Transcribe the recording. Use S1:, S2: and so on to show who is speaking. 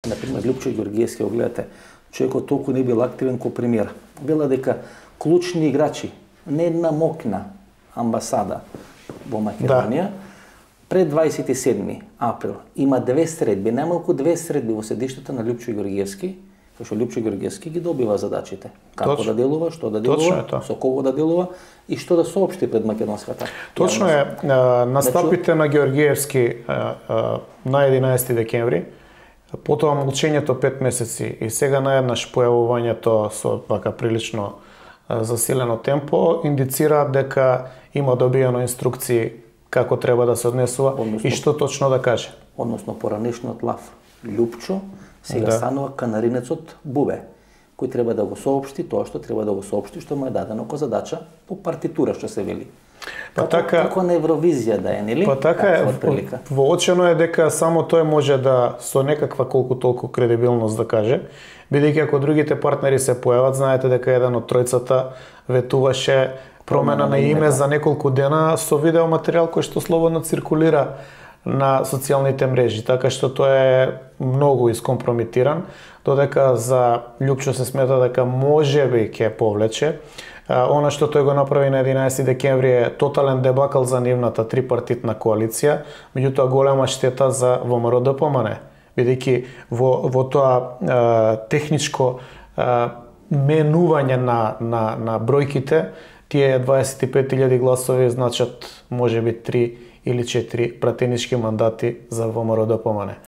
S1: Например, Лјупчо Ѓоргиевски, го гледате, човекот толку не бил активен ко премиер. Вела дека клучни играчи, не една мокна амбасада во Македонија, пред 27 април има 2 средби, најмалку 2 средби во седиштата на Лјупчо Ѓоргиевски, кај што Лјупчо Ѓоргиевски ги добива задачите. Како да делува, што да делува, со кого да делува и што да соопшти пред македонската.
S2: Точно е, настапите на Ѓоргиевски на 11 декември, потоа молчењето 5 месеци и сега наеднаш појавувањето со вака прилично засилено темпо индицира дека има добиено инструкции како треба да се однесува и што точно да каже.
S1: Односно поранешниот лав Лјупчо сега станува канаринецот Бубе, кој треба да го соопшти тоа што треба да го соопшти, што му е дадено ко задача по партитура, што се вели. Како на Евровизија да е, нели?
S2: Па така е, воочено е дека само тој може да со некаква колку толку кредибилност да каже, бидејќи ако другите партнери се појават, знаете дека еден од тројцата ветуваше промена на име за неколку дена со видеоматеријал кој што слободно циркулира на социјалните мрежи, така што тој е многу искомпромитиран, додека за Лјупчо се смета дека можеби ќе повлече. Она што тој го направи на 11 декември е тотален дебакл за нивната трипартитна коалиција, меѓутоа голема штета за ВМРО-ДПМН, бидејќи во тоа техничко менување на бројките, тие 25.000 гласови значат можеби 3 или 4 пратенички мандати за ВМРО-ДПМН.